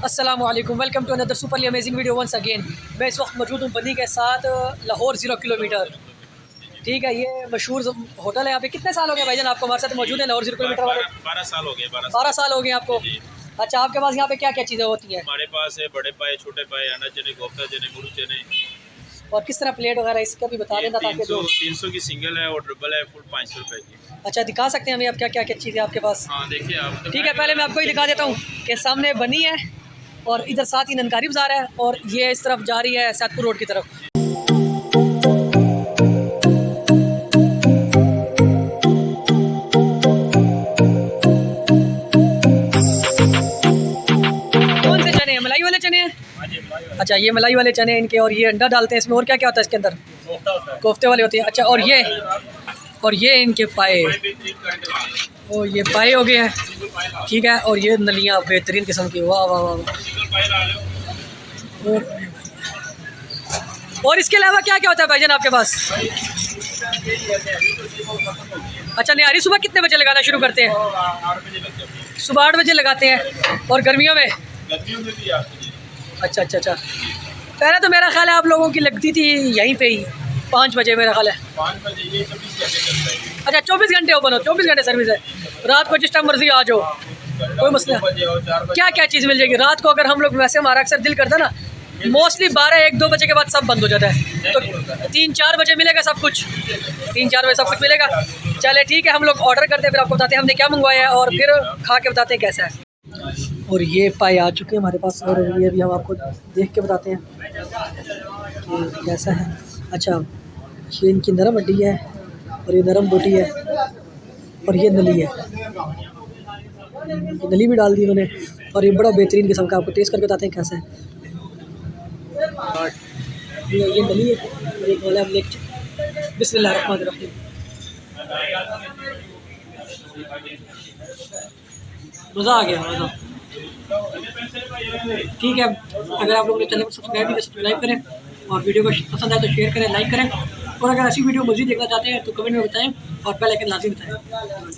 अस्सलामुअलैकुम, welcome to another superly amazing video once again. मैं इस वक्त मौजूद हूँ बनी के साथ लाहौर 0 किलोमीटर। ठीक है, ये मशहूर होटल है। यहाँ पे कितने साल हो गए भाईजान आपको हमारे साथ मौजूद है लाहौर 0 किलोमीटर वाले? 12 साल हो गए। 12 साल हो गए आपको। अच्छा, आपके पास यहाँ पे क्या क्या चीज़ें होती हैं? हमारे पास है बड़े पाए, छोटे पाए, अंडा चने, कोफ्ता चने, गुरु चने। और किस तरह प्लेट वगैरह इसका भी बता देना ताकि 300 की सिंगल है और डबल है फुल 500 रुपए की। अच्छा, दिखा सकते हैं हमें आप क्या क्या क्या चीज़ें आपके पास? हाँ देखिए आप। ठीक है, पहले मैं आपको ही दिखा देता हूँ कि सामने बनी है और इधर साथ ही ननकारी बाज़ार है और ये इस तरफ जा रही है सैदपुर रोड की तरफ। कौन से चने हैं? मलाई वाले चने हैं? अच्छा, ये मलाई वाले चने इनके, और ये अंडा डालते हैं इसमें। और क्या क्या होता है इसके अंदर? कोफ्ते वाले होते हैं। अच्छा, और ये इनके पाए, ओ ये पाए हो गए हैं। ठीक है, और ये नलियाँ बेहतरीन किस्म की। वाह वाह वाह। और इसके अलावा क्या क्या होता है भाईजान आपके पास? अच्छा, निहारी सुबह कितने बजे लगाना शुरू करते हैं? सुबह 8 बजे लगाते हैं। और गर्मियों में? अच्छा अच्छा अच्छा। पहले तो मेरा ख्याल है आप लोगों की लगती थी यहीं पे ही 5 बजे, मेरा ख्याल है। 5 बजे ये 24 घंटे। अच्छा, 24 घंटे ओपन हो, 24 घंटे सर्विस है। रात को जिस टाइम मर्जी आ जाओ, कोई मसला। क्या क्या चीज़ मिल जाएगी रात को? अगर हम लोग, वैसे हमारा अक्सर दिल करता है ना, मोस्टली 12-1-2 बजे के बाद सब बंद हो जाता है, तो 3-4 बजे मिलेगा सब कुछ। 3-4 बजे सब कुछ मिलेगा। चले ठीक है, हम लोग ऑर्डर करते हैं, फिर आपको बताते हैं हमने क्या मंगवाया है और फिर खा के बताते हैं कैसा है। और ये पाए आ चुके हैं हमारे पास और ये भी हम आपको देख के बताते हैं कि कैसा है। अच्छा, ये इनकी नरम हड्डी है और ये नरम बोटी है और ये नली है। ये नली भी डाल दी इन्होंने और ये बड़ा बेहतरीन किस्म का, आपको टेस्ट करके बताते हैं कैसा है। ये नली है और एक वाला लेग। बिस्मिल्लाहिर्रहमानिर्रहीम। मज़ा आ गया, मज़ा। ठीक है, अगर आप लोग ने चैनल को सब्सक्राइब नहीं किया सब्सक्राइब करें और वीडियो को पसंद आए तो शेयर करें, लाइक करें। और अगर ऐसी वीडियो मज़ीद देखना चाहते हैं तो कमेंट में बताएं और बेल आइकन लाज़मी बताएं।